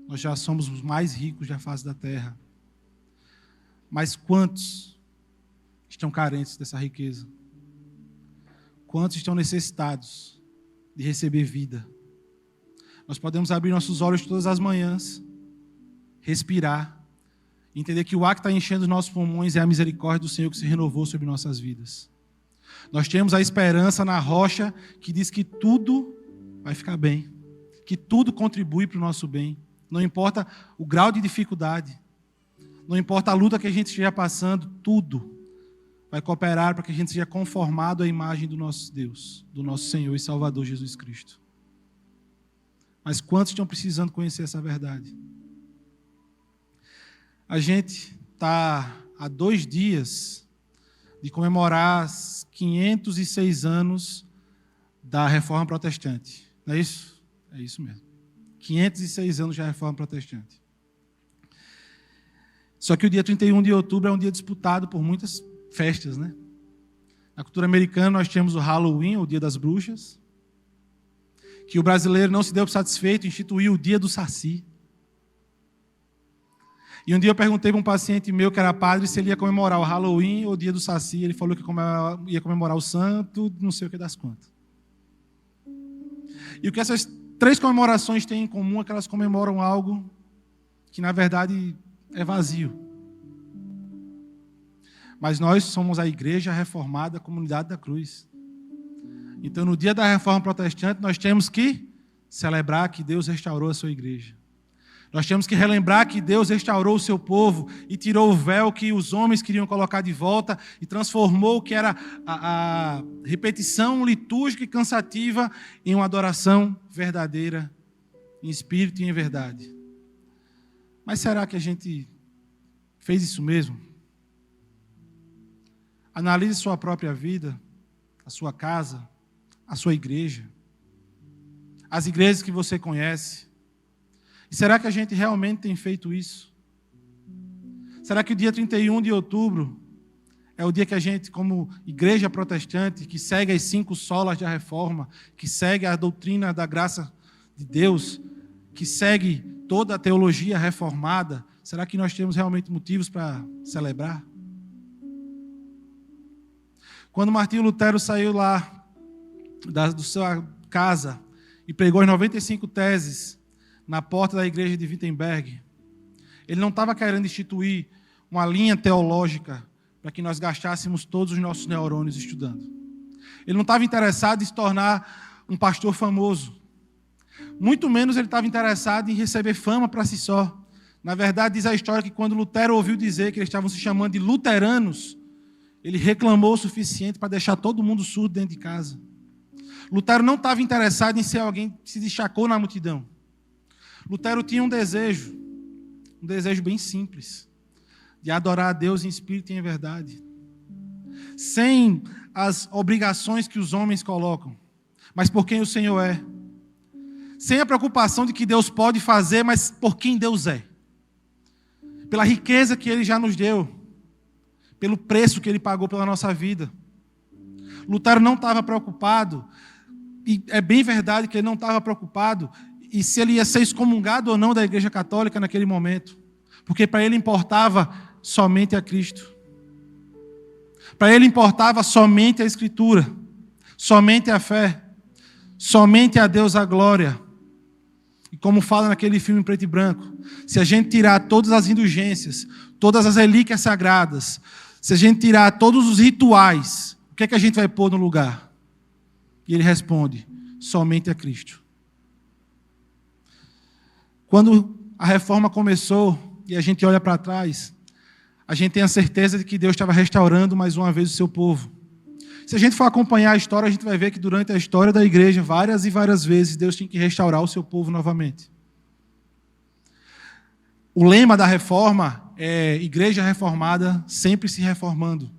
Nós já somos os mais ricos da face da terra. Mas quantos estão carentes dessa riqueza? Quantos estão necessitados de receber vida? Nós podemos abrir nossos olhos todas as manhãs, respirar, entender que o ar que está enchendo os nossos pulmões é a misericórdia do Senhor que se renovou sobre nossas vidas. Nós temos a esperança na rocha que diz que tudo vai ficar bem, que tudo contribui para o nosso bem. Não importa o grau de dificuldade, não importa a luta que a gente esteja passando, tudo vai cooperar para que a gente seja conformado à imagem do nosso Deus, do nosso Senhor e Salvador Jesus Cristo. Mas quantos estão precisando conhecer essa verdade? A gente está há 2 dias de comemorar 506 anos da Reforma Protestante. Não é isso? É isso mesmo. 506 anos da Reforma Protestante. Só que o dia 31 de outubro é um dia disputado por muitas festas, né? Na cultura americana nós temos o Halloween, o Dia das Bruxas, que o brasileiro não se deu satisfeito, instituiu o Dia do Saci. E um dia eu perguntei para um paciente meu que era padre se ele ia comemorar o Halloween ou o Dia do Saci. Ele falou que ia comemorar o santo, não sei o que das quantas. E o que essas 3 comemorações têm em comum é que elas comemoram algo que, na verdade, é vazio. Mas nós somos a Igreja Reformada, a Comunidade da Cruz. Então, no dia da Reforma Protestante, nós temos que celebrar que Deus restaurou a sua igreja. Nós temos que relembrar que Deus restaurou o seu povo e tirou o véu que os homens queriam colocar de volta e transformou o que era a repetição litúrgica e cansativa em uma adoração verdadeira, em espírito e em verdade. Mas será que a gente fez isso mesmo? Analise sua própria vida, a sua casa, a sua igreja, as igrejas que você conhece. E será que a gente realmente tem feito isso? Será que o dia 31 de outubro é o dia que a gente, como igreja protestante, que segue as 5 solas da reforma, que segue a doutrina da graça de Deus, que segue toda a teologia reformada, será que nós temos realmente motivos para celebrar? Quando Martinho Lutero saiu lá da sua casa e pregou as 95 teses na porta da igreja de Wittenberg, ele não estava querendo instituir uma linha teológica para que nós gastássemos todos os nossos neurônios estudando. Ele não estava interessado em se tornar um pastor famoso. Muito menos ele estava interessado em receber fama para si só. Na verdade, diz a história que quando Lutero ouviu dizer que eles estavam se chamando de luteranos, ele reclamou o suficiente para deixar todo mundo surdo dentro de casa. Lutero não estava interessado em ser alguém que se destacou na multidão. Lutero tinha um desejo bem simples, de adorar a Deus em espírito e em verdade, sem as obrigações que os homens colocam, mas por quem o Senhor é, sem a preocupação de que Deus pode fazer, mas por quem Deus é, pela riqueza que Ele já nos deu, pelo preço que Ele pagou pela nossa vida. Lutero não estava preocupado, e é bem verdade que ele não estava preocupado e se ele ia ser excomungado ou não da Igreja Católica naquele momento, porque para ele importava somente a Cristo. Para ele importava somente a Escritura, somente a fé, somente a Deus a glória. E como fala naquele filme em preto e branco, se a gente tirar todas as indulgências, todas as relíquias sagradas, se a gente tirar todos os rituais, o que é que a gente vai pôr no lugar? E ele responde, somente a Cristo. Quando a reforma começou e a gente olha para trás, a gente tem a certeza de que Deus estava restaurando mais uma vez o seu povo. Se a gente for acompanhar a história, a gente vai ver que durante a história da igreja, várias e várias vezes, Deus tinha que restaurar o seu povo novamente. O lema da reforma é igreja reformada sempre se reformando.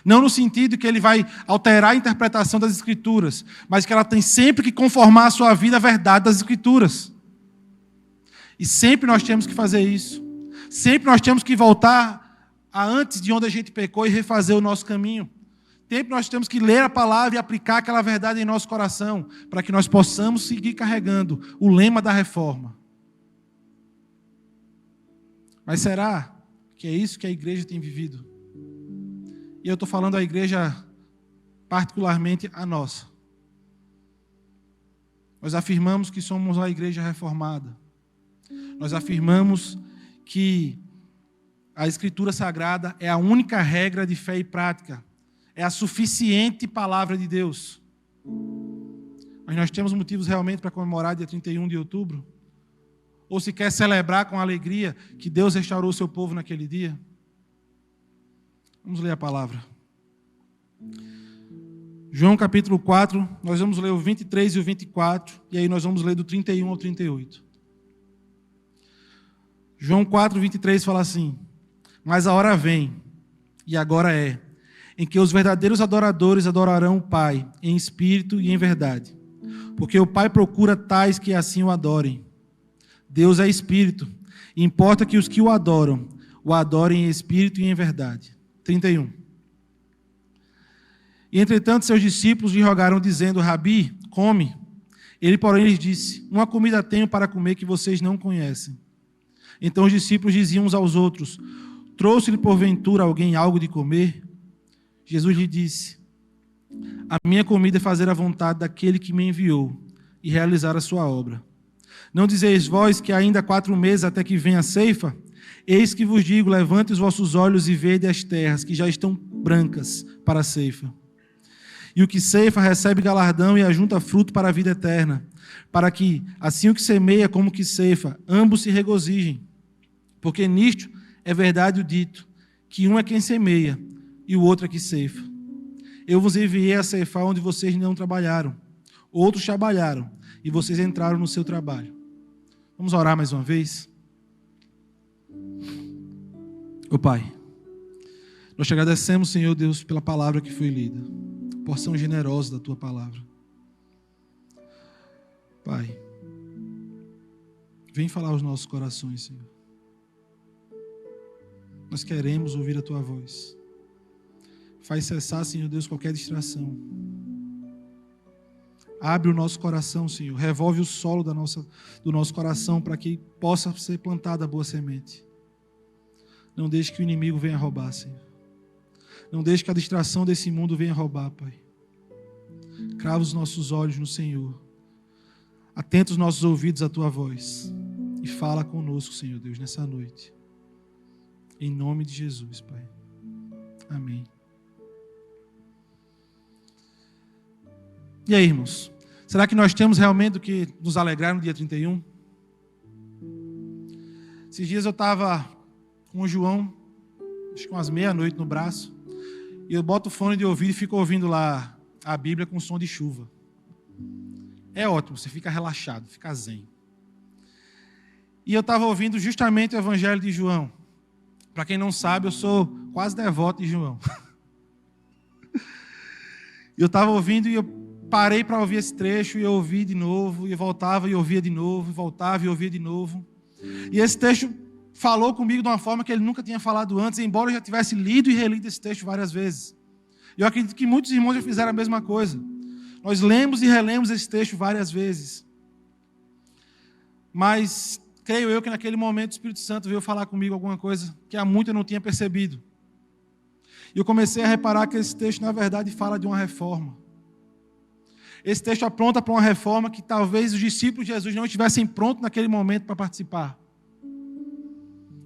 Não no sentido que ele vai alterar a interpretação das Escrituras, mas que ela tem sempre que conformar a sua vida à verdade das Escrituras. E sempre nós temos que fazer isso. Sempre nós temos que voltar a antes de onde a gente pecou e refazer o nosso caminho. Sempre nós temos que ler a palavra e aplicar aquela verdade em nosso coração, para que nós possamos seguir carregando o lema da reforma. Mas será que é isso que a igreja tem vivido? E eu estou falando a igreja, particularmente a nossa. Nós afirmamos que somos a igreja reformada. Nós afirmamos que a Escritura Sagrada é a única regra de fé e prática. É a suficiente palavra de Deus. Mas nós temos motivos realmente para comemorar dia 31 de outubro? Ou se quer celebrar com alegria que Deus restaurou o seu povo naquele dia? Vamos ler a palavra. João capítulo 4, nós vamos ler o 23 e o 24, e aí nós vamos ler do 31 ao 38. João 4, 23 fala assim: mas a hora vem, e agora é, em que os verdadeiros adoradores adorarão o Pai, em espírito e em verdade. Porque o Pai procura tais que assim o adorem. Deus é espírito, e importa que os que o adorem em espírito e em verdade. 31. E entretanto seus discípulos lhe rogaram, dizendo: Rabi, come. Ele, porém, lhes disse: uma comida tenho para comer que vocês não conhecem. Então os discípulos diziam uns aos outros: trouxe-lhe porventura alguém algo de comer? Jesus lhe disse: a minha comida é fazer a vontade daquele que me enviou e realizar a sua obra. Não dizeis vós que ainda 4 meses até que venha a ceifa? Eis que vos digo: levante os vossos olhos e vede as terras, que já estão brancas para a ceifa. E o que ceifa recebe galardão e ajunta fruto para a vida eterna, para que, assim o que semeia como o que ceifa, ambos se regozijem. Porque nisto é verdade o dito, que um é quem semeia e o outro é que ceifa. Eu vos enviei a ceifar onde vocês não trabalharam. Outros trabalharam e vocês entraram no seu trabalho. Vamos orar mais uma vez? Ô Pai, nós te agradecemos, Senhor Deus, pela palavra que foi lida. Porção generosa da Tua palavra. Pai, vem falar aos nossos corações, Senhor. Nós queremos ouvir a Tua voz. Faz cessar, Senhor Deus, qualquer distração. Abre o nosso coração, Senhor. Revolve o solo do nosso coração para que possa ser plantada a boa semente. Não deixe que o inimigo venha roubar, Senhor. Não deixe que a distração desse mundo venha roubar, Pai. Crava os nossos olhos no Senhor. Atenta os nossos ouvidos à Tua voz. E fala conosco, Senhor Deus, nessa noite. Em nome de Jesus, Pai. Amém. E aí, irmãos? Será que nós temos realmente do que nos alegrar no dia 31? Esses dias eu estava com o João, acho que umas meia-noite no braço, e eu boto o fone de ouvido e fico ouvindo lá a Bíblia com som de chuva. É ótimo, você fica relaxado, fica zen. E eu estava ouvindo justamente o Evangelho de João. Para quem não sabe, eu sou quase devoto de João. Eu estava ouvindo e eu parei para ouvir esse trecho e eu ouvi de novo, e voltava e ouvia de novo, e voltava e ouvia de novo. E esse texto falou comigo de uma forma que ele nunca tinha falado antes, embora eu já tivesse lido e relido esse texto várias vezes. E eu acredito que muitos irmãos já fizeram a mesma coisa. Nós lemos e relemos esse texto várias vezes. Mas creio eu que naquele momento o Espírito Santo veio falar comigo alguma coisa que há muito eu não tinha percebido. E eu comecei a reparar que esse texto, na verdade, fala de uma reforma. Esse texto aponta para uma reforma que talvez os discípulos de Jesus não estivessem prontos naquele momento para participar.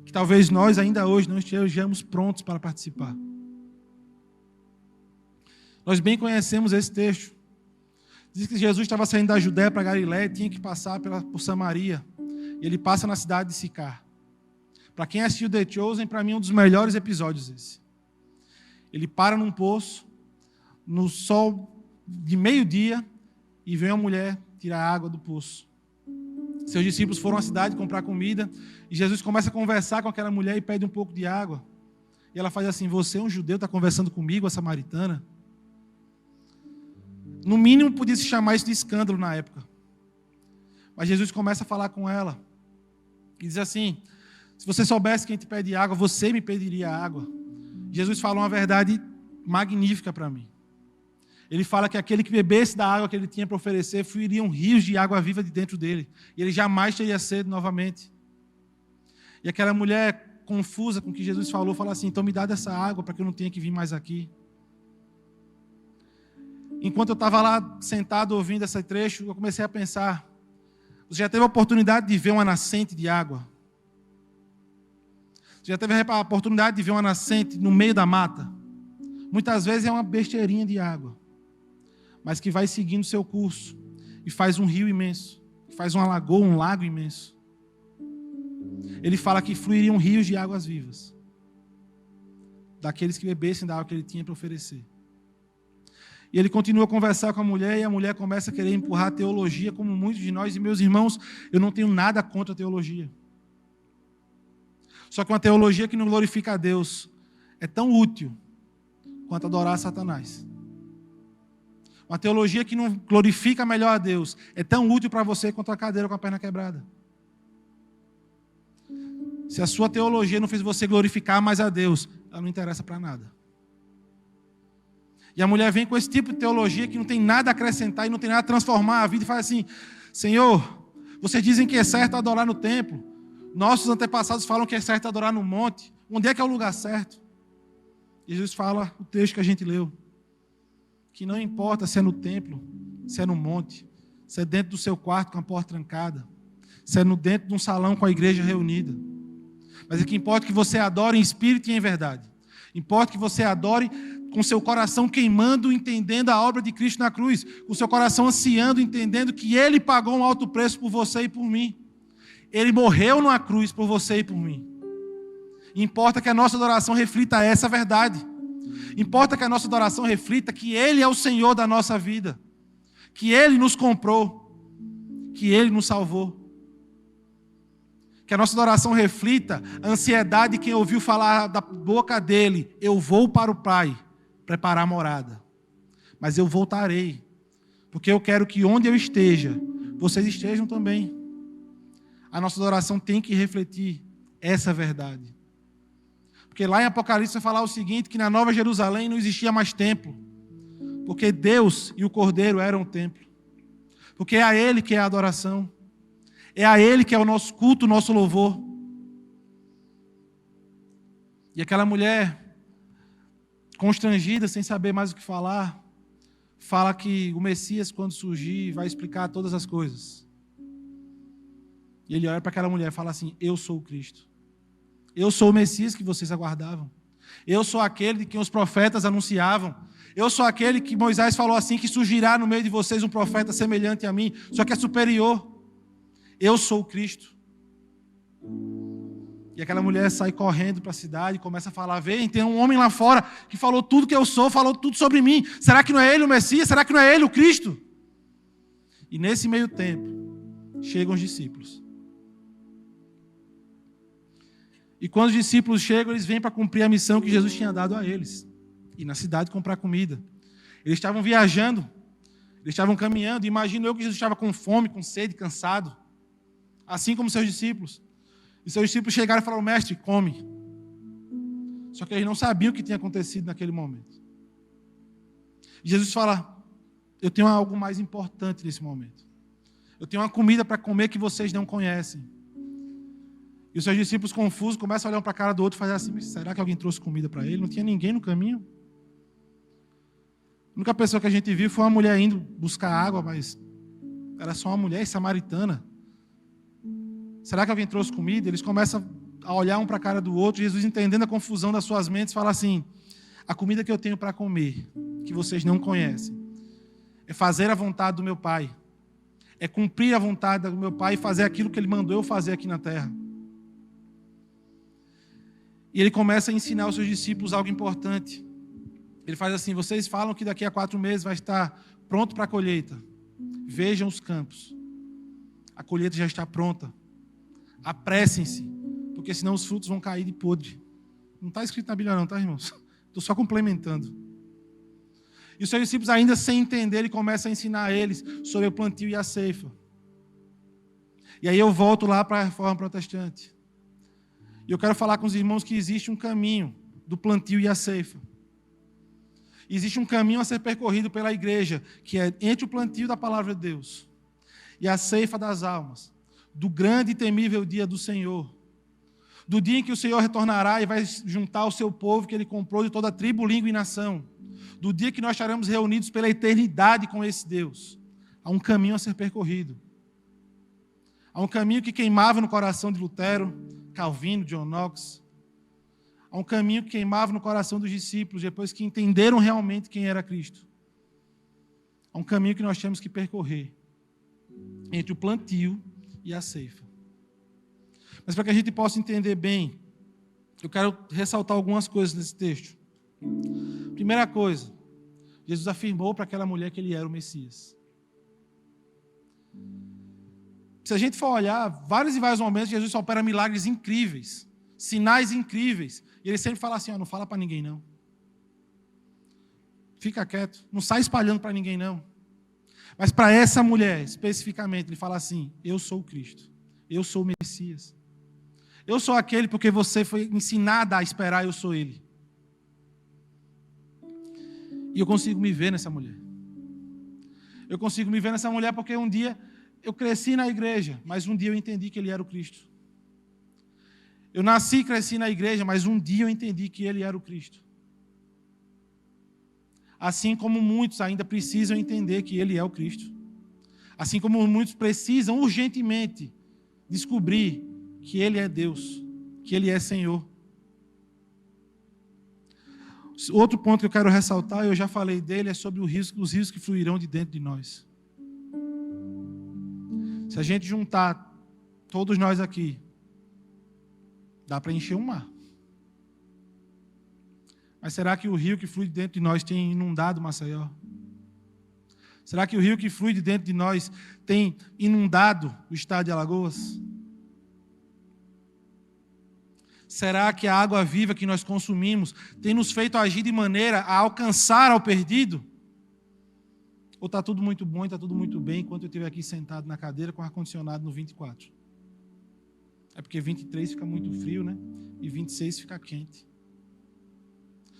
Que talvez nós ainda hoje não estejamos prontos para participar. Nós bem conhecemos esse texto. Diz que Jesus estava saindo da Judéia para Galiléia e tinha que passar por Samaria. E ele passa na cidade de Sicar. Para quem assistiu The Chosen, para mim é um dos melhores episódios esse. Ele para num poço, no sol de meio-dia, e vem uma mulher tirar água do poço. Seus discípulos foram à cidade comprar comida, e Jesus começa a conversar com aquela mulher e pede um pouco de água. E ela faz assim: você é um judeu, está conversando comigo, a samaritana? No mínimo podia se chamar isso de escândalo na época. Mas Jesus começa a falar com ela. E diz assim: se você soubesse quem te pede água, você me pediria água. Jesus fala uma verdade magnífica para mim. Ele fala que aquele que bebesse da água que ele tinha para oferecer, fluiriam rios de água viva de dentro dele. E ele jamais teria sede novamente. E aquela mulher confusa com o que Jesus falou, fala assim, então me dá dessa água para que eu não tenha que vir mais aqui. Enquanto eu estava lá sentado ouvindo esse trecho, eu comecei a pensar, você já teve a oportunidade de ver uma nascente de água? Você já teve a oportunidade de ver uma nascente no meio da mata? Muitas vezes é uma besteirinha de água, mas que vai seguindo seu curso e faz um rio imenso, faz uma lagoa, um lago imenso. Ele fala que fluiriam rios de águas vivas, daqueles que bebessem da água que ele tinha para oferecer. E ele continua a conversar com a mulher, e a mulher começa a querer empurrar a teologia, como muitos de nós. E meus irmãos, eu não tenho nada contra a teologia. Só que uma teologia que não glorifica a Deus é tão útil quanto adorar a Satanás. Uma teologia que não glorifica melhor a Deus é tão útil para você quanto a cadeira com a perna quebrada. Se a sua teologia não fez você glorificar mais a Deus, ela não interessa para nada. E a mulher vem com esse tipo de teologia que não tem nada a acrescentar e não tem nada a transformar a vida e fala assim, Senhor, vocês dizem que é certo adorar no templo. Nossos antepassados falam que é certo adorar no monte. Onde é que é o lugar certo? E Jesus fala o texto que a gente leu. Que não importa se é no templo, se é no monte, se é dentro do seu quarto com a porta trancada, se é dentro de um salão com a igreja reunida. Mas o que importa é que você adore em espírito e em verdade. Importa que você adore com seu coração queimando, entendendo a obra de Cristo na cruz, com seu coração ansiando, entendendo que Ele pagou um alto preço por você e por mim. Ele morreu numa cruz por você e por mim. Importa que a nossa adoração reflita essa verdade. Importa que a nossa adoração reflita que Ele é o Senhor da nossa vida, que Ele nos comprou, que Ele nos salvou. Que a nossa adoração reflita a ansiedade de quem ouviu falar da boca dele, eu vou para o Pai preparar a morada, mas eu voltarei, porque eu quero que onde eu esteja, vocês estejam também. A nossa adoração tem que refletir essa verdade. Porque lá em Apocalipse vai falar o seguinte, que na Nova Jerusalém não existia mais templo, porque Deus e o Cordeiro eram o templo. Porque é a Ele que é a adoração. É a Ele que é o nosso culto, o nosso louvor. E aquela mulher, constrangida, sem saber mais o que falar, fala que o Messias, quando surgir, vai explicar todas as coisas. E ele olha para aquela mulher e fala assim, eu sou o Cristo. Eu sou o Messias que vocês aguardavam. Eu sou aquele de quem os profetas anunciavam. Eu sou aquele que Moisés falou assim, que surgirá no meio de vocês um profeta semelhante a mim, só que é superior. Eu sou o Cristo. E aquela mulher sai correndo para a cidade e começa a falar, vem, tem um homem lá fora que falou tudo que eu sou, falou tudo sobre mim. Será que não é ele o Messias? Será que não é ele o Cristo? E nesse meio tempo, chegam os discípulos. E quando os discípulos chegam, eles vêm para cumprir a missão que Jesus tinha dado a eles. Ir na cidade comprar comida. Eles estavam viajando, eles estavam caminhando. Imagino eu que Jesus estava com fome, com sede, cansado. Assim como seus discípulos. E seus discípulos chegaram e falaram, mestre, come. Só que eles não sabiam o que tinha acontecido naquele momento. E Jesus fala, eu tenho algo mais importante nesse momento. Eu tenho uma comida para comer que vocês não conhecem. E os seus discípulos confusos começam a olhar um para a cara do outro e fazer assim, será que alguém trouxe comida para ele? Não tinha ninguém no caminho. A única pessoa que a gente viu foi uma mulher indo buscar água, mas era só uma mulher samaritana. Será que alguém trouxe comida? Eles começam a olhar um para a cara do outro. Jesus, entendendo a confusão das suas mentes, fala assim, a comida que eu tenho para comer, que vocês não conhecem, é fazer a vontade do meu Pai. É cumprir a vontade do meu Pai e fazer aquilo que Ele mandou eu fazer aqui na terra. E Ele começa a ensinar aos seus discípulos algo importante. Ele faz assim, vocês falam que daqui a 4 meses vai estar pronto para a colheita. Vejam os campos. A colheita já está pronta. Apressem-se, porque senão os frutos vão cair de podre. Não está escrito na Bíblia não, tá, irmãos? Estou só complementando. E os seus discípulos, ainda sem entender, ele começa a ensinar a eles sobre o plantio e a ceifa. E aí eu volto lá para a Reforma Protestante. E eu quero falar com os irmãos que existe um caminho do plantio e a ceifa. Existe um caminho a ser percorrido pela igreja, que é entre o plantio da palavra de Deus e a ceifa das almas, do grande e temível dia do Senhor, do dia em que o Senhor retornará e vai juntar o seu povo que Ele comprou de toda tribo, língua e nação, do dia que nós estaremos reunidos pela eternidade com esse Deus. Há um caminho a ser percorrido. Há um caminho que queimava no coração de Lutero, Calvino, John Knox. Há um caminho que queimava no coração dos discípulos, depois que entenderam realmente quem era Cristo. Há um caminho que nós temos que percorrer entre o plantio e a ceifa. Mas para que a gente possa entender bem, eu quero ressaltar algumas coisas nesse texto. Primeira coisa, Jesus afirmou para aquela mulher que ele era o Messias. Se a gente for olhar, vários e vários momentos, Jesus opera milagres incríveis, sinais incríveis. E ele sempre fala assim, não fala para ninguém não. Fica quieto, não sai espalhando para ninguém não. Mas para essa mulher, especificamente, ele fala assim, eu sou o Cristo, eu sou o Messias. Eu sou aquele porque você foi ensinada a esperar, eu sou ele. E eu consigo me ver nessa mulher. Eu consigo me ver nessa mulher porque um dia eu cresci na igreja, mas um dia eu entendi que ele era o Cristo. Eu nasci e cresci na igreja, mas um dia eu entendi que ele era o Cristo. Assim como muitos ainda precisam entender que ele é o Cristo. Assim como muitos precisam urgentemente descobrir que ele é Deus, que ele é Senhor. Outro ponto que eu quero ressaltar, eu já falei dele, é sobre os rios que fluirão de dentro de nós. Se a gente juntar todos nós aqui, dá para encher um mar. Mas será que o rio que flui de dentro de nós tem inundado Maceió? Será que o rio que flui de dentro de nós tem inundado o estado de Alagoas? Será que a água viva que nós consumimos tem nos feito agir de maneira a alcançar ao perdido? Ou está tudo muito bom e está tudo muito bem enquanto eu estiver aqui sentado na cadeira com ar-condicionado no 24? É porque 23 fica muito frio, né? E 26 fica quente.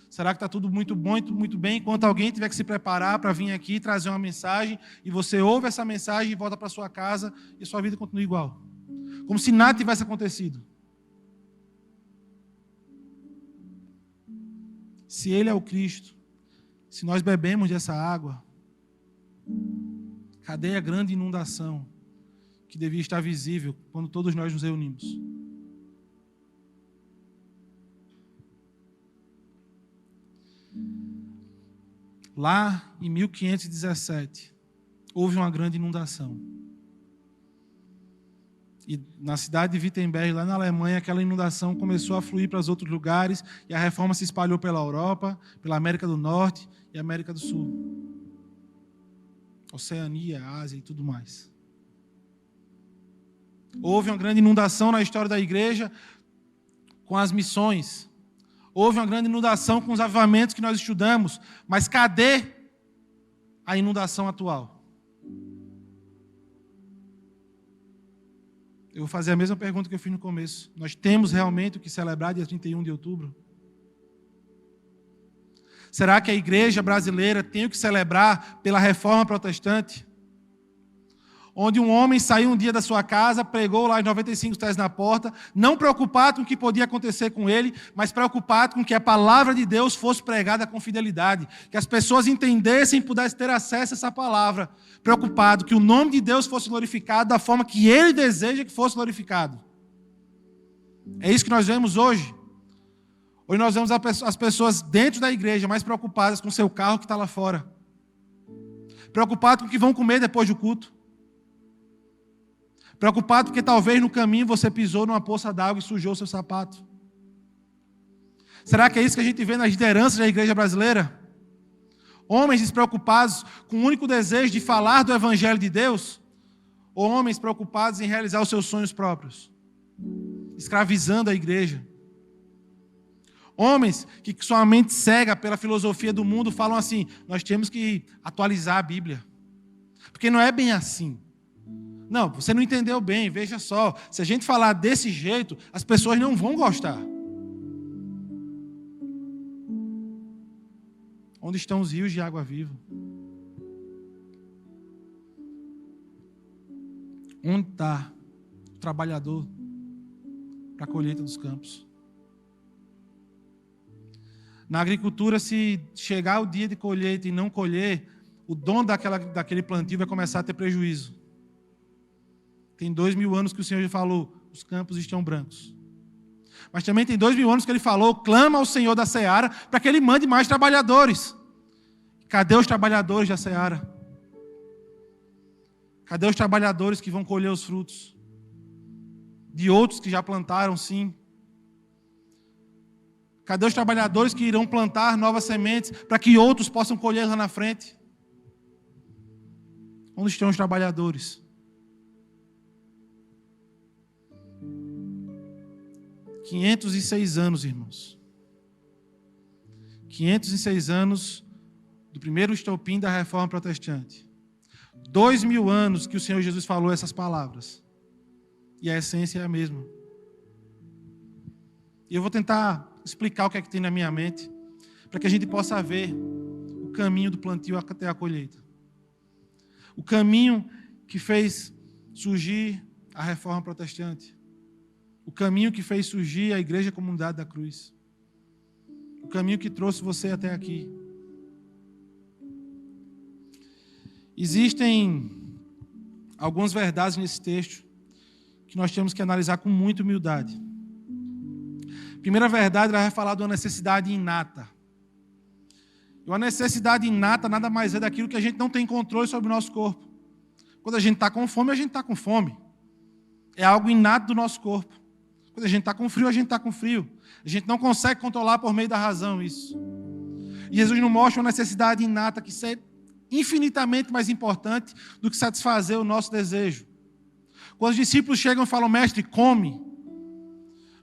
Será que está tudo muito bom e muito bem enquanto alguém tiver que se preparar para vir aqui trazer uma mensagem e você ouve essa mensagem e volta para sua casa e sua vida continua igual? Como se nada tivesse acontecido. Se ele é o Cristo, se nós bebemos dessa água, cadê a grande inundação que devia estar visível quando todos nós nos reunimos? Lá em 1517, houve uma grande inundação. E na cidade de Wittenberg, lá na Alemanha, aquela inundação começou a fluir para os outros lugares e a reforma se espalhou pela Europa, pela América do Norte e América do Sul. Oceania, Ásia e tudo mais. Houve uma grande inundação na história da igreja com as missões. Houve uma grande inundação com os avivamentos que nós estudamos. Mas cadê a inundação atual? Eu vou fazer a mesma pergunta que eu fiz no começo. Nós temos realmente o que celebrar dia 31 de outubro? Será que a igreja brasileira tem o que celebrar pela reforma protestante? Onde um homem saiu um dia da sua casa, pregou lá os 95 teses na porta, não preocupado com o que podia acontecer com ele, mas preocupado com que a palavra de Deus fosse pregada com fidelidade, que as pessoas entendessem e pudessem ter acesso a essa palavra, preocupado que o nome de Deus fosse glorificado da forma que ele deseja que fosse glorificado. É isso que nós vemos hoje. Hoje nós vemos as pessoas dentro da igreja mais preocupadas com o seu carro que está lá fora, preocupadas com o que vão comer depois do culto, preocupado porque talvez no caminho você pisou numa poça d'água e sujou seu sapato. Será que é isso que a gente vê nas lideranças da igreja brasileira? Homens despreocupados com o único desejo de falar do evangelho de Deus? Ou homens preocupados em realizar os seus sonhos próprios? Escravizando a igreja. Homens que sua mente cega pela filosofia do mundo falam assim, nós temos que atualizar a Bíblia. Porque não é bem assim. Não, você não entendeu bem, veja só. Se a gente falar desse jeito, as pessoas não vão gostar. Onde estão os rios de água viva? Onde está o trabalhador para a colheita dos campos. Na agricultura, se chegar o dia de colheita e não colher, o dono daquele plantio vai começar a ter prejuízo. Tem 2000 anos que o Senhor já falou, os campos estão brancos. Mas também tem 2000 anos que ele falou, clama ao Senhor da seara para que ele mande mais trabalhadores. Cadê os trabalhadores da seara? Cadê os trabalhadores que vão colher os frutos? De outros que já plantaram, sim. Cadê os trabalhadores que irão plantar novas sementes para que outros possam colher lá na frente? Onde estão os trabalhadores? 506 anos, irmãos. 506 anos do primeiro estopim da Reforma Protestante. 2000 anos que o Senhor Jesus falou essas palavras. E a essência é a mesma. E eu vou tentar explicar o que é que tem na minha mente, para que a gente possa ver o caminho do plantio até a colheita. O caminho que fez surgir a Reforma Protestante. O caminho que fez surgir a Igreja Comunidade da Cruz. O caminho que trouxe você até aqui. Existem algumas verdades nesse texto que nós temos que analisar com muita humildade. Primeira verdade, ela vai falar de uma necessidade inata. E uma necessidade inata nada mais é daquilo que a gente não tem controle sobre o nosso corpo. Quando a gente está com fome, a gente está com fome. É algo inato do nosso corpo. Quando a gente está com frio, a gente está com frio. A gente não consegue controlar por meio da razão isso. E Jesus nos mostra uma necessidade inata que é infinitamente mais importante do que satisfazer o nosso desejo. Quando os discípulos chegam e falam, mestre, come,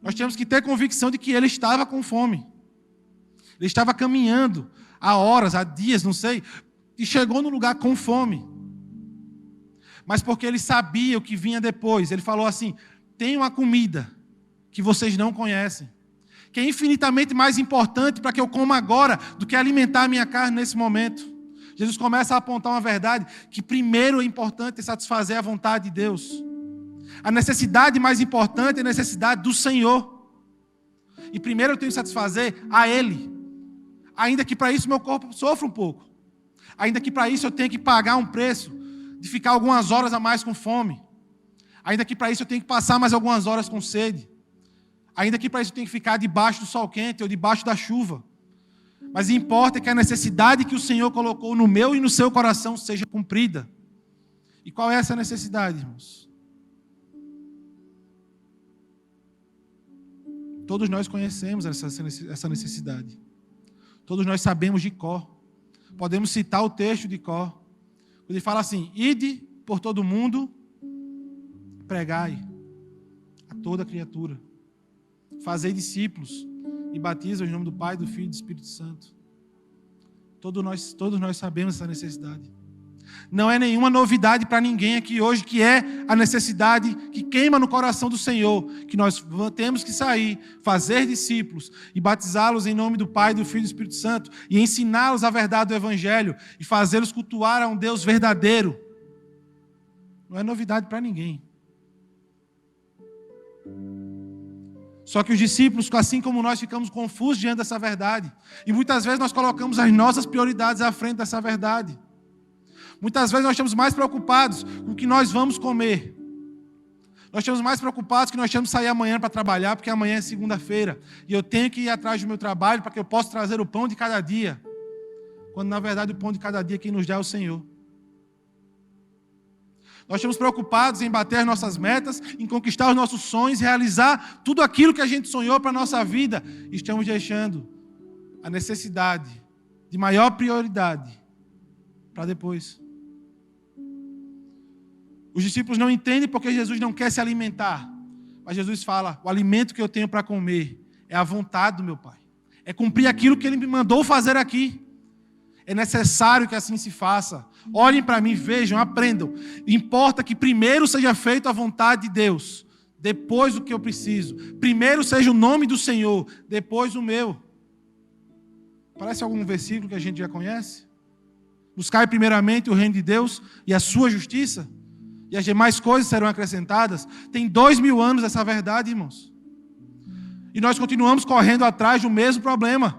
nós temos que ter convicção de que ele estava com fome. Ele estava caminhando há horas, há dias, não sei, e chegou no lugar com fome. Mas porque ele sabia o que vinha depois, ele falou assim, tem uma comida que vocês não conhecem, que é infinitamente mais importante para que eu coma agora do que alimentar a minha carne nesse momento. Jesus começa a apontar uma verdade que primeiro é importante satisfazer a vontade de Deus. A necessidade mais importante é a necessidade do Senhor. E primeiro eu tenho que satisfazer a Ele. Ainda que para isso meu corpo sofra um pouco. Ainda que para isso eu tenha que pagar um preço de ficar algumas horas a mais com fome. Ainda que para isso eu tenha que passar mais algumas horas com sede. Ainda que para isso eu tenha que ficar debaixo do sol quente ou debaixo da chuva. Mas importa que a necessidade que o Senhor colocou no meu e no seu coração seja cumprida. E qual é essa necessidade, irmãos? Todos nós conhecemos essa necessidade. Todos nós sabemos de cor. Podemos citar o texto de cor. Ele fala assim, ide por todo mundo, pregai a toda criatura. Fazei discípulos e batizam em nome do Pai, do Filho e do Espírito Santo. Todos nós sabemos essa necessidade. Não é nenhuma novidade para ninguém aqui hoje que é a necessidade que queima no coração do Senhor, que nós temos que sair, fazer discípulos e batizá-los em nome do Pai, do Filho e do Espírito Santo e ensiná-los a verdade do Evangelho e fazê-los cultuar a um Deus verdadeiro. Não é novidade para ninguém. Só que os discípulos, assim como nós, ficamos confusos diante dessa verdade. E muitas vezes nós colocamos as nossas prioridades à frente dessa verdade. Muitas vezes nós estamos mais preocupados com o que nós vamos comer. Nós estamos mais preocupados que nós temos que sair amanhã para trabalhar, porque amanhã é segunda-feira. E eu tenho que ir atrás do meu trabalho para que eu possa trazer o pão de cada dia. Quando, na verdade, o pão de cada dia quem nos dá é o Senhor. Nós estamos preocupados em bater as nossas metas, em conquistar os nossos sonhos, realizar tudo aquilo que a gente sonhou para a nossa vida. E estamos deixando a necessidade de maior prioridade para depois. Os discípulos não entendem porque Jesus não quer se alimentar. Mas Jesus fala, o alimento que eu tenho para comer é a vontade do meu Pai. É cumprir aquilo que Ele me mandou fazer aqui. É necessário que assim se faça. Olhem para mim, vejam, aprendam. Importa que primeiro seja feita a vontade de Deus, depois o que eu preciso. Primeiro seja o nome do Senhor, depois o meu. Parece algum versículo que a gente já conhece? Buscai primeiramente o reino de Deus e a sua justiça, e as demais coisas serão acrescentadas. Tem 2000 anos essa verdade, irmãos. E nós continuamos correndo atrás do mesmo problema.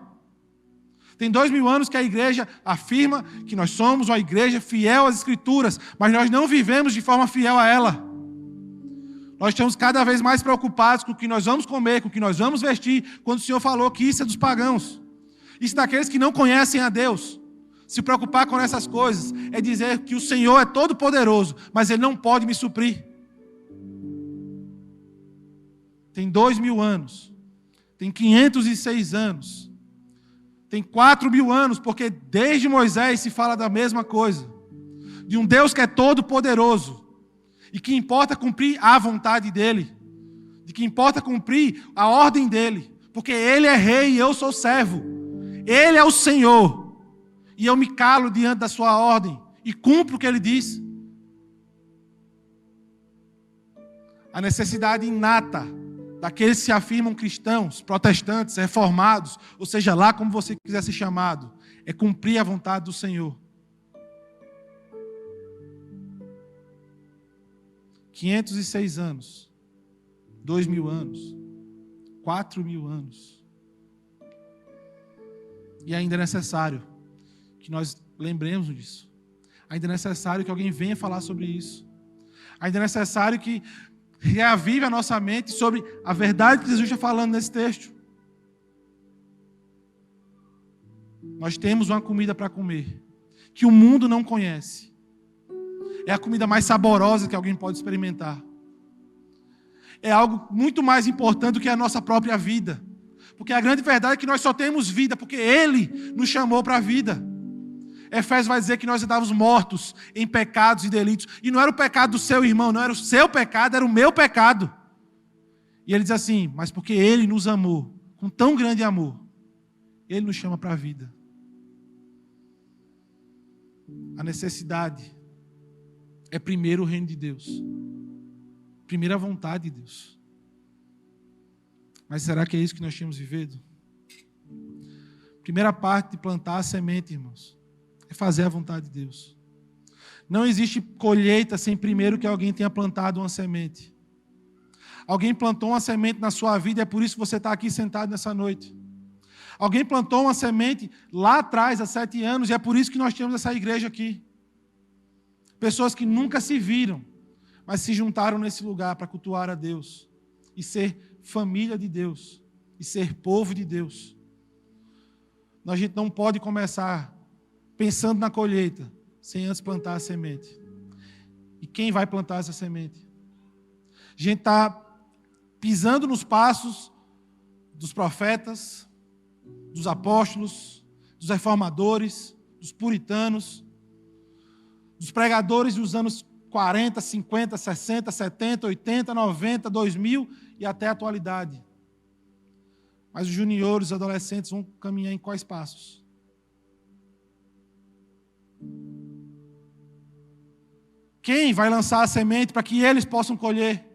Tem 2000 anos que a igreja afirma que nós somos uma igreja fiel às Escrituras, mas nós não vivemos de forma fiel a ela. Nós estamos cada vez mais preocupados com o que nós vamos comer, com o que nós vamos vestir, quando o Senhor falou que isso é dos pagãos. Isso daqueles que não conhecem a Deus. Se preocupar com essas coisas é dizer que o Senhor é todo poderoso, mas Ele não pode me suprir. Tem 2000 anos, tem 506 anos, tem 4000 anos, porque desde Moisés se fala da mesma coisa, de um Deus que é todo poderoso, e que importa cumprir a vontade dEle, de que importa cumprir a ordem dEle, porque Ele é rei e eu sou servo, Ele é o Senhor, e eu me calo diante da sua ordem, e cumpro o que Ele diz. A necessidade inata daqueles que se afirmam cristãos, protestantes, reformados, ou seja lá como você quiser ser chamado, é cumprir a vontade do Senhor. 506 anos, 2000 anos, 4000 anos. E ainda é necessário que nós lembremos disso. Ainda é necessário que alguém venha falar sobre isso. Ainda é necessário que reavive a nossa mente sobre a verdade que Jesus está falando nesse texto. Nós temos uma comida para comer, que o mundo não conhece. É a comida mais saborosa que alguém pode experimentar. É algo muito mais importante do que a nossa própria vida. Porque a grande verdade é que nós só temos vida porque Ele nos chamou para a vida. Efésios vai dizer que nós estávamos mortos em pecados e delitos. E não era o pecado do seu irmão, não era o seu pecado, era o meu pecado. E ele diz assim, mas porque Ele nos amou com tão grande amor, Ele nos chama para a vida. A necessidade é primeiro o reino de Deus. Primeiro a vontade de Deus. Mas será que é isso que nós tínhamos vivido? Primeira parte de plantar a semente, irmãos, é fazer a vontade de Deus. Não existe colheita sem primeiro que alguém tenha plantado uma semente. Alguém plantou uma semente na sua vida e é por isso que você está aqui sentado nessa noite. Alguém plantou uma semente lá atrás, há 7 anos, e é por isso que nós temos essa igreja aqui. Pessoas que nunca se viram, mas se juntaram nesse lugar para cultuar a Deus e ser família de Deus e ser povo de Deus. A gente não pode começar pensando na colheita sem antes plantar a semente. E quem vai plantar essa semente? A gente está pisando nos passos dos profetas, dos apóstolos, dos reformadores, dos puritanos, dos pregadores dos anos 40, 50, 60, 70, 80, 90, 2000 e até a atualidade. Mas os juniores, os adolescentes vão caminhar em quais passos? Quem vai lançar a semente para que eles possam colher?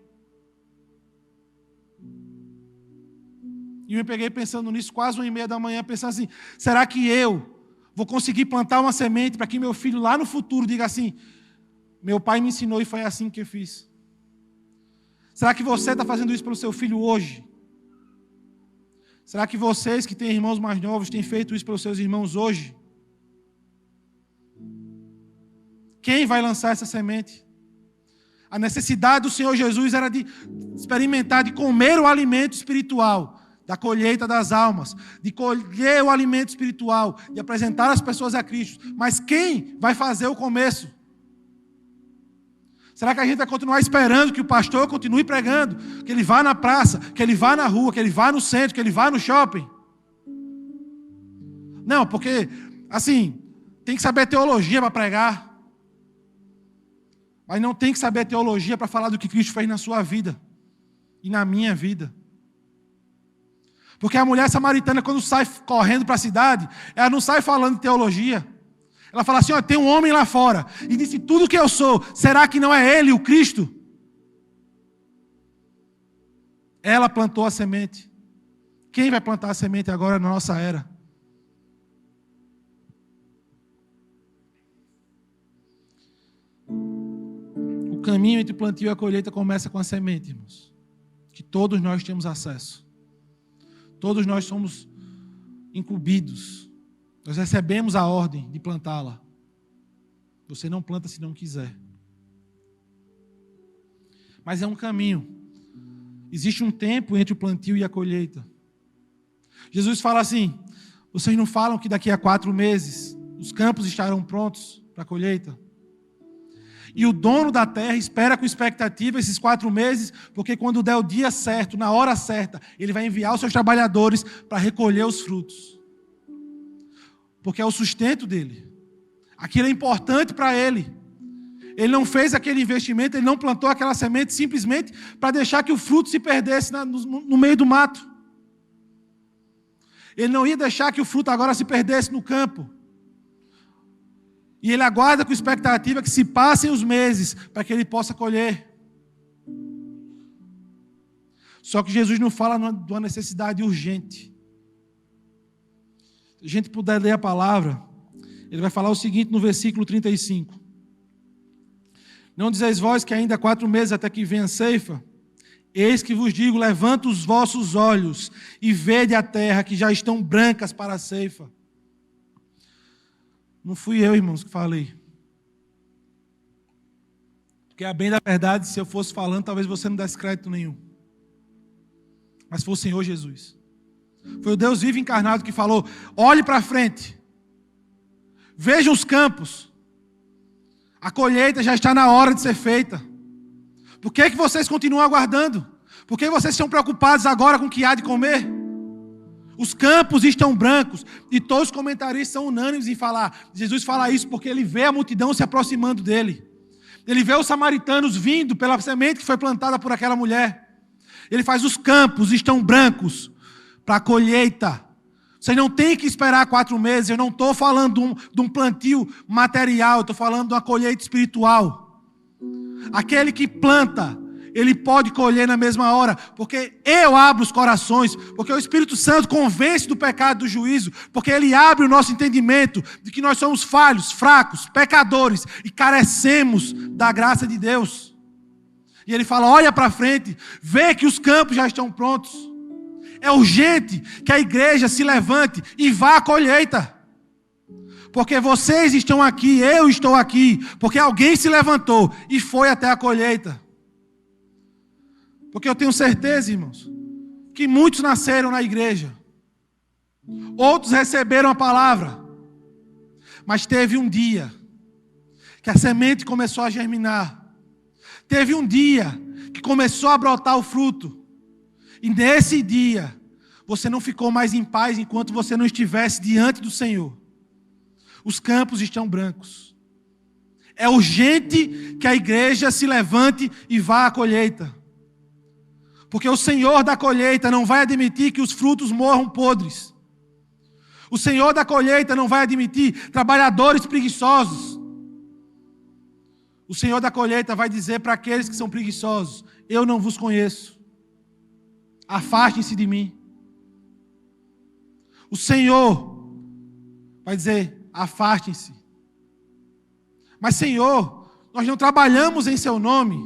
E eu me peguei pensando nisso quase 1h30 da manhã, pensando assim, será que eu vou conseguir plantar uma semente para que meu filho lá no futuro diga assim, meu pai me ensinou e foi assim que eu fiz? Será que você está fazendo isso pelo seu filho hoje? Será que vocês que têm irmãos mais novos têm feito isso pelos seus irmãos hoje? Quem vai lançar essa semente? A necessidade do Senhor Jesus era de experimentar, de comer o alimento espiritual, da colheita das almas, de colher o alimento espiritual, de apresentar as pessoas a Cristo. Mas quem vai fazer o começo? Será que a gente vai continuar esperando que o pastor continue pregando, que ele vá na praça, que ele vá na rua, que ele vá no centro, que ele vá no shopping? Não, porque, assim, tem que saber teologia para pregar. Mas não tem que saber teologia para falar do que Cristo fez na sua vida e na minha vida. Porque a mulher samaritana, quando sai correndo para a cidade, ela não sai falando de teologia. Ela fala assim, tem um homem lá fora, e disse tudo que eu sou, será que não é ele, o Cristo? Ela plantou a semente. Quem vai plantar a semente agora na nossa era? O caminho entre o plantio e a colheita começa com a semente, irmãos. Que todos nós temos acesso. Todos nós somos incumbidos. Nós recebemos a ordem de plantá-la. Você não planta se não quiser. Mas é um caminho. Existe um tempo entre o plantio e a colheita. Jesus fala assim: vocês não falam que daqui a 4 meses os campos estarão prontos para a colheita? E o dono da terra espera com expectativa esses 4 meses, porque quando der o dia certo, na hora certa, ele vai enviar os seus trabalhadores para recolher os frutos. Porque é o sustento dele. Aquilo é importante para ele. Ele não fez aquele investimento, ele não plantou aquela semente simplesmente para deixar que o fruto se perdesse no meio do mato. Ele não ia deixar que o fruto agora se perdesse no campo. E ele aguarda com expectativa que se passem os meses para que ele possa colher. Só que Jesus não fala de uma necessidade urgente. Se a gente puder ler a palavra, ele vai falar o seguinte no versículo 35. Não dizeis vós que ainda há 4 meses até que venha a ceifa? Eis que vos digo, levanta os vossos olhos e vede a terra, que já estão brancas para a ceifa. Não fui eu, irmãos, que falei. Porque a bem da verdade, se eu fosse falando, talvez você não desse crédito nenhum. Mas foi o Senhor Jesus. Foi o Deus vivo encarnado que falou: olhe para frente. Vejam os campos. A colheita já está na hora de ser feita. Por que vocês continuam aguardando? Por que vocês estão preocupados agora com o que há de comer? Os campos estão brancos. E todos os comentaristas são unânimes em falar. Jesus fala isso porque ele vê a multidão se aproximando dele. Ele vê os samaritanos vindo pela semente que foi plantada por aquela mulher. Ele faz: os campos estão brancos para a colheita. Você não tem que esperar 4 meses. Eu não estou falando de um plantio material. Eu estou falando de uma colheita espiritual. Aquele que planta, ele pode colher na mesma hora, porque eu abro os corações, porque o Espírito Santo convence do pecado e do juízo, porque ele abre o nosso entendimento de que nós somos falhos, fracos, pecadores e carecemos da graça de Deus. E ele fala: olha para frente, vê que os campos já estão prontos. É urgente que a igreja se levante e vá à colheita. Porque vocês estão aqui, eu estou aqui, porque alguém se levantou e foi até a colheita. Porque eu tenho certeza, irmãos, que muitos nasceram na igreja. Outros receberam a palavra. Mas teve um dia que a semente começou a germinar. Teve um dia que começou a brotar o fruto. E nesse dia, você não ficou mais em paz enquanto você não estivesse diante do Senhor. Os campos estão brancos. É urgente que a igreja se levante e vá à colheita. Porque o Senhor da colheita não vai admitir que os frutos morram podres. O Senhor da colheita não vai admitir trabalhadores preguiçosos. O Senhor da colheita vai dizer para aqueles que são preguiçosos: eu não vos conheço. Afastem-se de mim. O Senhor vai dizer: afastem-se. Mas, Senhor, nós não trabalhamos em seu nome.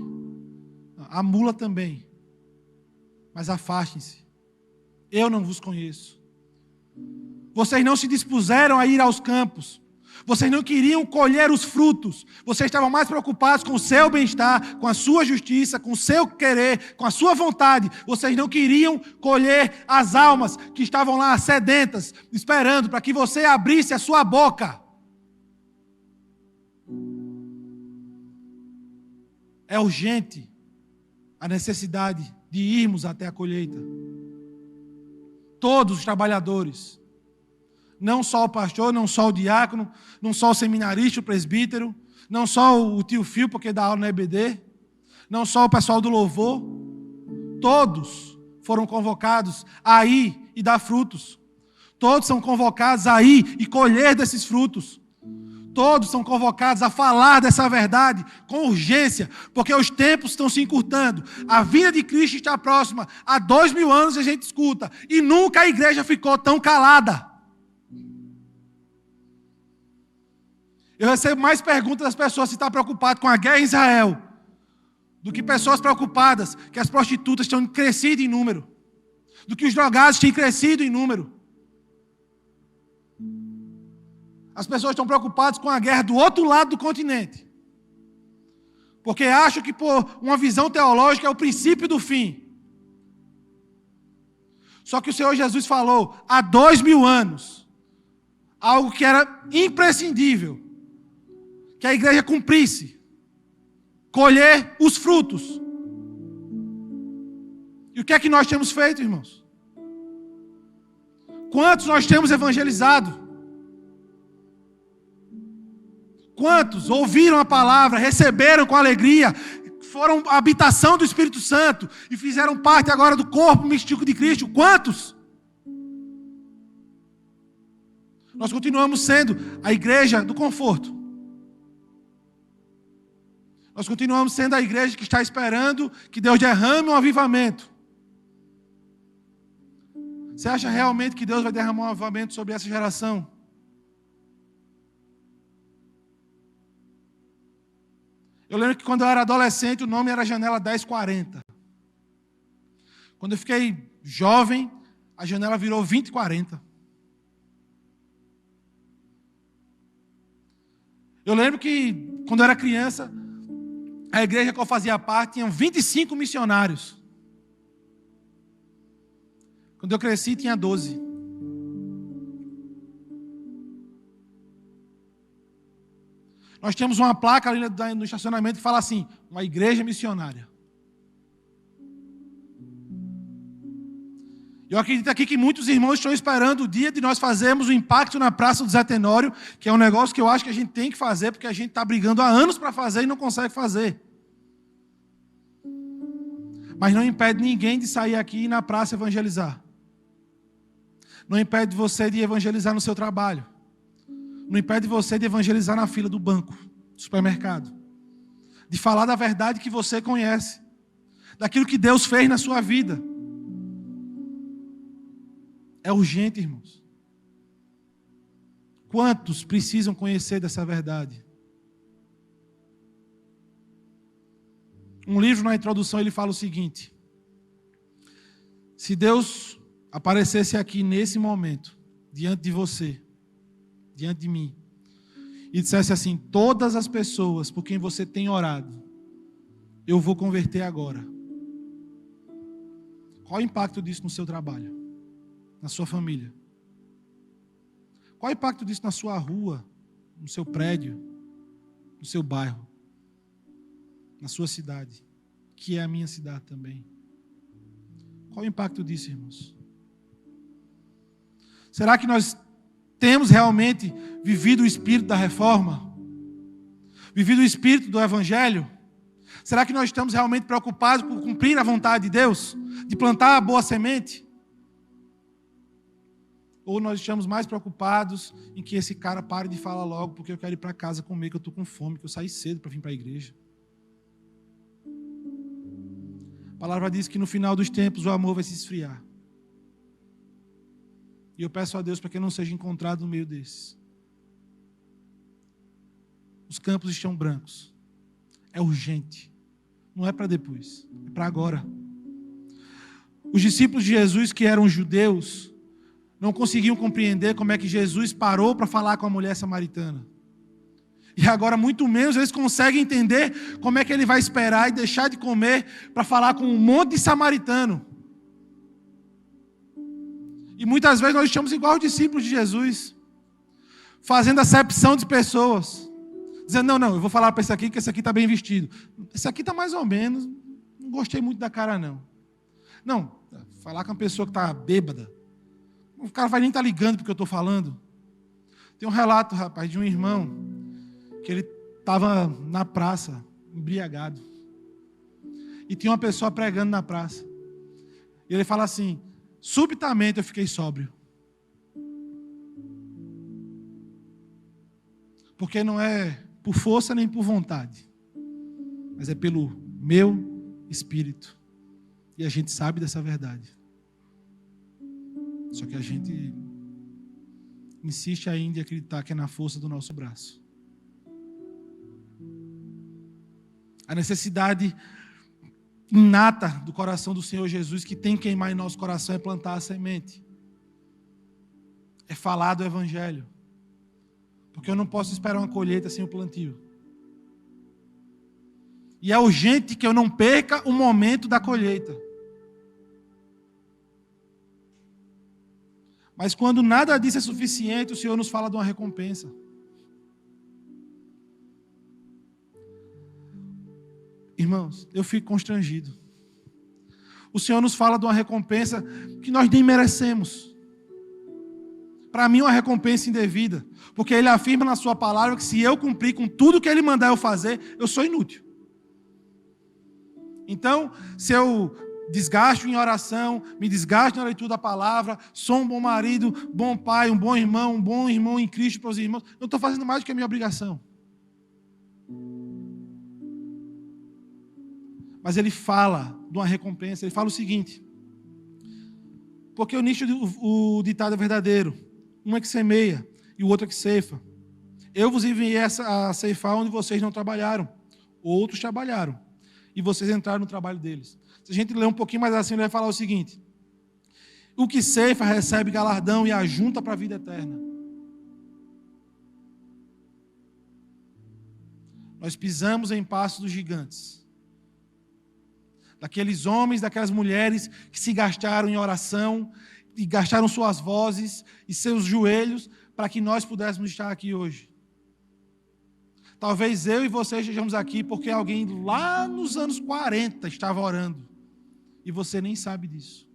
A mula também. Mas afastem-se. Eu não vos conheço. Vocês não se dispuseram a ir aos campos. Vocês não queriam colher os frutos. Vocês estavam mais preocupados com o seu bem-estar, com a sua justiça, com o seu querer, com a sua vontade. Vocês não queriam colher as almas que estavam lá sedentas, esperando para que você abrisse a sua boca. É urgente a necessidade de irmos até a colheita. Todos os trabalhadores. Não só o pastor, não só o diácono, não só o seminarista, o presbítero, não só o tio Fio, porque dá aula no EBD, não só o pessoal do louvor. Todos foram convocados a ir e dar frutos. Todos são convocados a ir e colher desses frutos. Todos são convocados a falar dessa verdade com urgência, porque os tempos estão se encurtando. A vinda de Cristo está próxima. Há 2000 anos a gente escuta, e nunca a igreja ficou tão calada. Eu recebo mais perguntas das pessoas se estão preocupadas com a guerra em Israel do que pessoas preocupadas que as prostitutas estão crescidas em número. do que os drogados têm crescido em número. As pessoas estão preocupadas com a guerra do outro lado do continente. Porque acham que por uma visão teológica é o princípio do fim. Só que o Senhor Jesus falou há 2000 anos algo que era imprescindível, que a igreja cumprisse, colher os frutos. E o que é que nós temos feito, irmãos? Quantos nós temos evangelizado? Quantos ouviram a palavra, receberam com alegria, foram a habitação do Espírito Santo e fizeram parte agora do corpo místico de Cristo? Quantos? Nós continuamos sendo a igreja do conforto. Nós continuamos sendo a igreja que está esperando que Deus derrame um avivamento. Você acha realmente que Deus vai derramar um avivamento sobre essa geração? Eu lembro que quando eu era adolescente, o nome era Janela 1040. Quando eu fiquei jovem, a janela virou 2040. Eu lembro que, quando eu era criança, a igreja que eu fazia parte tinha 25 missionários. Quando eu cresci, tinha 12. Nós tínhamos uma placa ali no estacionamento que fala assim, uma igreja missionária. Eu acredito aqui que muitos irmãos estão esperando o dia de nós fazermos o impacto na Praça do Zé Tenório, que é um negócio que eu acho que a gente tem que fazer, porque a gente está brigando há anos para fazer e não consegue fazer. Mas não impede ninguém de sair aqui e ir na praça evangelizar. Não impede você de evangelizar no seu trabalho. Não impede você de evangelizar na fila do banco, do supermercado. De falar da verdade que você conhece. Daquilo que Deus fez na sua vida. É urgente, irmãos. Quantos precisam conhecer dessa verdade? Um livro na introdução ele fala o seguinte: se Deus aparecesse aqui nesse momento, diante de você, diante de mim, e dissesse assim, todas as pessoas por quem você tem orado, eu vou converter agora. Qual o impacto disso no seu trabalho? Na sua família? Qual o impacto disso na sua rua, no seu prédio, no seu bairro, na sua cidade, que é a minha cidade também? Qual o impacto disso, irmãos? Será que nós temos realmente vivido o espírito da reforma? Vivido o espírito do evangelho? Será que nós estamos realmente preocupados por cumprir a vontade de Deus? De plantar a boa semente? Ou nós estamos mais preocupados em que esse cara pare de falar logo, porque eu quero ir para casa comer, que eu estou com fome, que eu saí cedo para vir para a igreja? A palavra diz que no final dos tempos o amor vai se esfriar. E eu peço a Deus para que eu não seja encontrado no meio desses. Os campos estão brancos. É urgente. Não é para depois, é para agora. Os discípulos de Jesus, que eram judeus, não conseguiam compreender como é que Jesus parou para falar com a mulher samaritana. E agora, muito menos, eles conseguem entender como é que ele vai esperar e deixar de comer para falar com um monte de samaritano. E muitas vezes nós estamos igual os discípulos de Jesus, fazendo acepção de pessoas, dizendo, não, eu vou falar para esse aqui que esse aqui está bem vestido. Esse aqui está mais ou menos, não gostei muito da cara não. Não, falar com uma pessoa que está bêbada, o cara vai nem estar ligando porque eu estou falando. Tem um relato, rapaz, de um irmão, que ele estava na praça, embriagado, e tinha uma pessoa pregando na praça, e ele fala assim, subitamente eu fiquei sóbrio. Porque não é por força nem por vontade, mas é pelo meu espírito. E a gente sabe dessa verdade. Só que a gente insiste ainda em acreditar que é na força do nosso braço. A necessidade inata do coração do Senhor Jesus, que tem que queimar em nosso coração, é plantar a semente. É falar do Evangelho. Porque eu não posso esperar uma colheita sem o plantio. E é urgente que eu não perca o momento da colheita. Mas quando nada disso é suficiente, o Senhor nos fala de uma recompensa. Irmãos, eu fico constrangido. O Senhor nos fala de uma recompensa que nós nem merecemos. Para mim, uma recompensa indevida. Porque Ele afirma na sua palavra que se eu cumprir com tudo que Ele mandar eu fazer, eu sou inútil. Então, se eu desgasto em oração, me desgasto na leitura da palavra, sou um bom marido, bom pai, um bom irmão em Cristo para os irmãos, eu estou fazendo mais do que a minha obrigação. Mas Ele fala de uma recompensa, Ele fala o seguinte, porque o ditado é verdadeiro, um é que semeia e o outro é que ceifa. Eu vos enviei a ceifar onde vocês não trabalharam, outros trabalharam, e vocês entraram no trabalho deles. Se a gente ler um pouquinho mais assim, ele vai falar o seguinte, o que ceifa recebe galardão e ajunta para a vida eterna. Nós pisamos em passos dos gigantes. Daqueles homens, daquelas mulheres que se gastaram em oração, e gastaram suas vozes e seus joelhos para que nós pudéssemos estar aqui hoje. Talvez eu e você estejamos aqui porque alguém lá nos anos 40 estava orando e você nem sabe disso.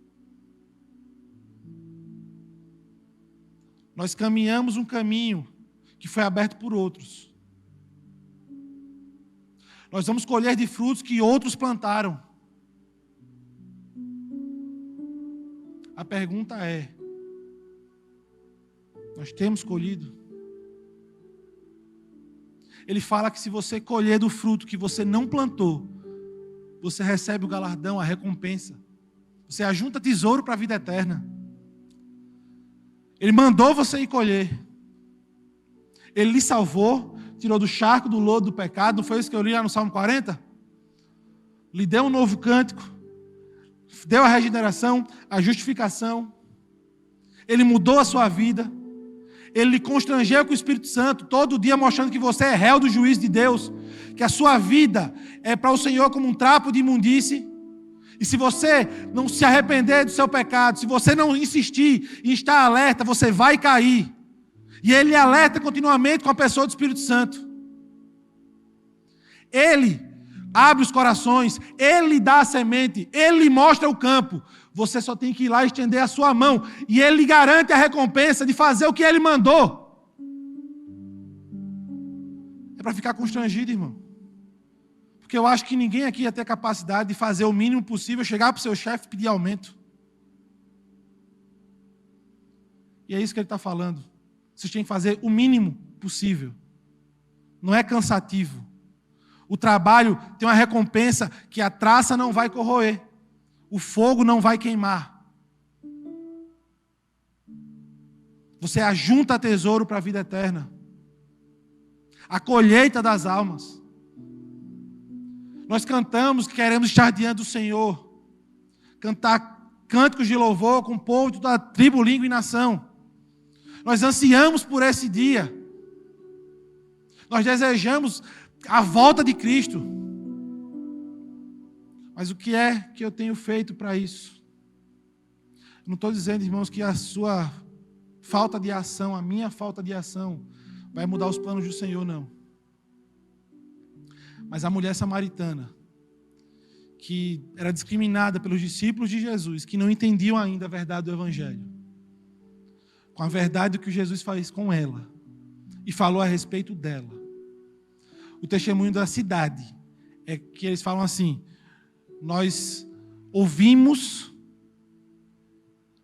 Nós caminhamos um caminho que foi aberto por outros. Nós vamos colher de frutos que outros plantaram. A pergunta é, nós temos colhido? Ele fala que se você colher do fruto que você não plantou, você recebe o galardão, a recompensa. Você ajunta tesouro para a vida eterna. Ele mandou você ir colher. Ele lhe salvou, tirou do charco, do lodo, do pecado. Não foi isso que eu li lá no Salmo 40? Lhe deu um novo cântico. Deu a regeneração, a justificação. Ele mudou a sua vida. Ele lhe constrangeu com o Espírito Santo, todo dia mostrando que você é réu do juízo de Deus, que a sua vida é para o Senhor como um trapo de imundície. E se você não se arrepender do seu pecado, se você não insistir em estar alerta, você vai cair. E Ele alerta continuamente com a pessoa do Espírito Santo. Ele abre os corações, Ele dá a semente, Ele mostra o campo. Você só tem que ir lá e estender a sua mão. E Ele lhe garante a recompensa de fazer o que Ele mandou. É para ficar constrangido, irmão. Porque eu acho que ninguém aqui ia ter capacidade de fazer o mínimo possível, chegar para o seu chefe e pedir aumento. E é isso que Ele está falando. Vocês têm que fazer o mínimo possível. Não é cansativo. O trabalho tem uma recompensa que a traça não vai corroer. O fogo não vai queimar. Você ajunta tesouro para a vida eterna. A colheita das almas. Nós cantamos que queremos estar diante do Senhor. Cantar cânticos de louvor com o povo da tribo, língua e nação. Nós ansiamos por esse dia. Nós desejamos a volta de Cristo. Mas o que é que eu tenho feito para isso? Não estou dizendo, irmãos, que a sua falta de ação, a minha falta de ação, vai mudar os planos do Senhor, não. Mas a mulher samaritana, que era discriminada pelos discípulos de Jesus, que não entendiam ainda a verdade do Evangelho, com a verdade do que Jesus fez com ela, e falou a respeito dela. O testemunho da cidade é que eles falam assim: nós ouvimos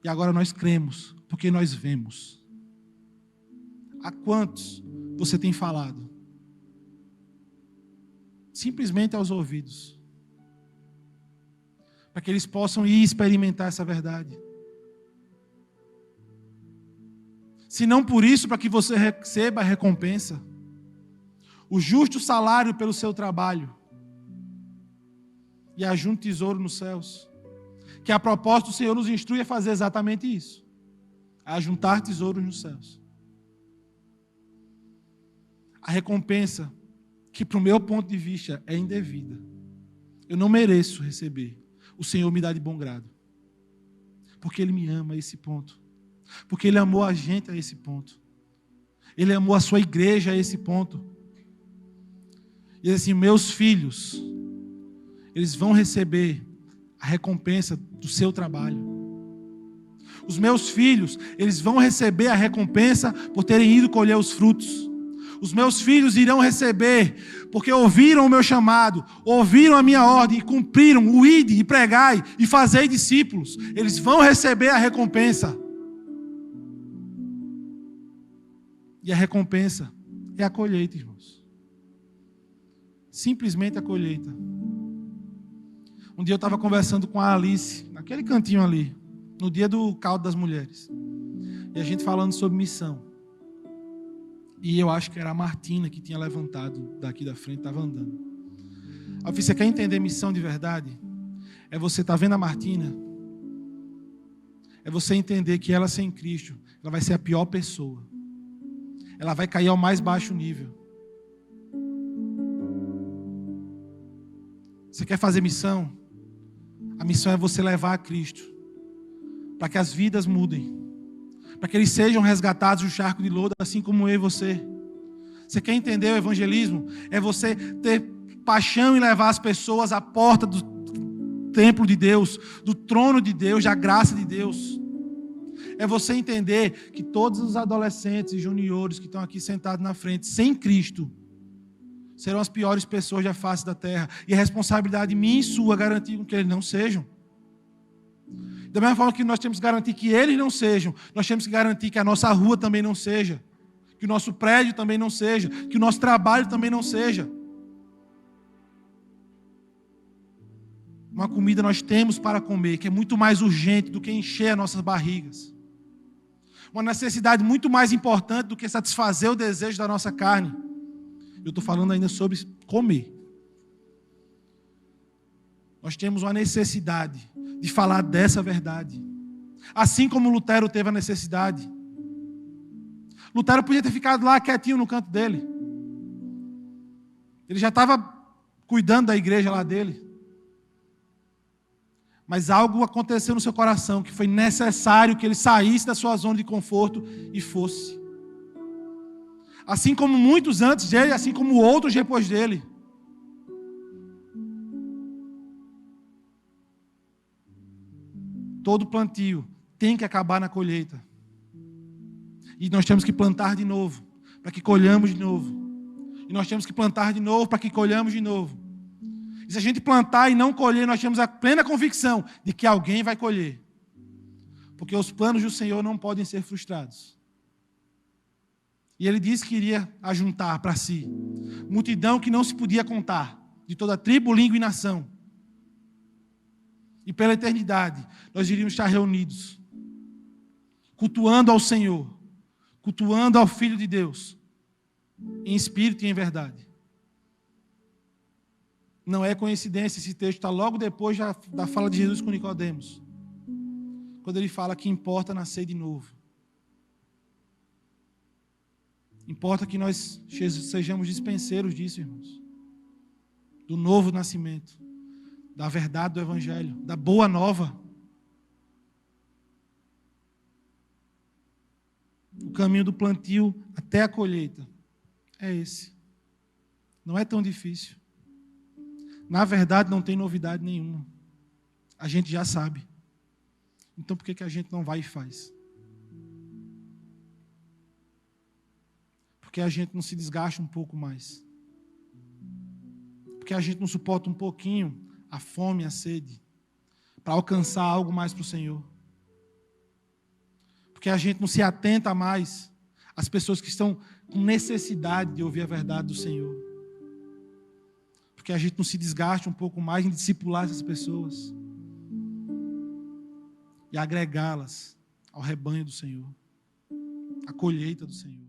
e agora nós cremos, porque nós vemos. A quantos você tem falado? Simplesmente aos ouvidos, para que eles possam ir experimentar essa verdade. Se não por isso, para que você receba a recompensa, o justo salário pelo seu trabalho. e ajunte tesouro nos céus. Que a propósito o Senhor nos instrui a fazer exatamente isso. A ajuntar tesouros nos céus. A recompensa, que para o meu ponto de vista é indevida. Eu não mereço receber. O Senhor me dá de bom grado. Porque Ele me ama a esse ponto. Porque Ele amou a gente a esse ponto. Ele amou a sua igreja a esse ponto. E assim, meus filhos, eles vão receber a recompensa do seu trabalho. Os meus filhos, eles vão receber a recompensa por terem ido colher os frutos. Os meus filhos irão receber, porque ouviram o meu chamado, ouviram a minha ordem e cumpriram o ide e pregai e fazei discípulos. Eles vão receber a recompensa. E a recompensa é a colheita, irmãos. Simplesmente a colheita. Um dia eu estava conversando com a Alice, naquele cantinho ali, no dia do caldo das mulheres. E a gente falando sobre missão. E eu acho que era a Martina que tinha levantado daqui da frente, estava andando. Aí eu falei, você quer entender missão de verdade? É você estar vendo a Martina? É você entender que ela sem Cristo, ela vai ser a pior pessoa. Ela vai cair ao mais baixo nível. Você quer fazer missão? A missão é você levar a Cristo. Para que as vidas mudem. Para que eles sejam resgatados do charco de lodo, assim como eu e você. Você quer entender o evangelismo? É você ter paixão em levar as pessoas à porta do templo de Deus, do trono de Deus, da graça de Deus. É você entender que todos os adolescentes e juniores que estão aqui sentados na frente, sem Cristo, serão as piores pessoas da face da terra. E a responsabilidade minha e sua é garantir que eles não sejam. Da mesma forma que nós temos que garantir que eles não sejam, nós temos que garantir que a nossa rua também não seja, que o nosso prédio também não seja, que o nosso trabalho também não seja. Uma comida nós temos para comer, que é muito mais urgente do que encher as nossas barrigas. Uma necessidade muito mais importante do que satisfazer o desejo da nossa carne. Eu estou falando ainda sobre comer. Nós temos uma necessidade de falar dessa verdade. Assim como Lutero teve a necessidade. Lutero podia ter ficado lá quietinho no canto dele. Ele já estava cuidando da igreja lá dele. Mas algo aconteceu no seu coração que foi necessário que ele saísse da sua zona de conforto e fosse. Assim como muitos antes dele, assim como outros depois dele. Todo plantio tem que acabar na colheita. E nós temos que plantar de novo, para que colhamos de novo. E nós temos que plantar de novo, para que colhamos de novo. E se a gente plantar e não colher, nós temos a plena convicção de que alguém vai colher. Porque os planos do Senhor não podem ser frustrados. E ele disse que iria ajuntar para si multidão que não se podia contar, de toda tribo, língua e nação. E pela eternidade, nós iríamos estar reunidos, cultuando ao Senhor, cultuando ao Filho de Deus, em espírito e em verdade. Não é coincidência, esse texto está logo depois da fala de Jesus com Nicodemos, quando ele fala que importa nascer de novo. Importa que nós sejamos dispenseiros disso, irmãos, do novo nascimento, da verdade do Evangelho, da boa nova. O caminho do plantio até a colheita é esse. Não é tão difícil. Na verdade, não tem novidade nenhuma. A gente já sabe. Então, por que a gente não vai e faz? Porque a gente não se desgasta um pouco mais. Porque a gente não suporta um pouquinho a fome e a sede para alcançar algo mais para o Senhor. Porque a gente não se atenta mais às pessoas que estão com necessidade de ouvir a verdade do Senhor. Porque a gente não se desgaste um pouco mais em discipular essas pessoas e agregá-las ao rebanho do Senhor, à colheita do Senhor.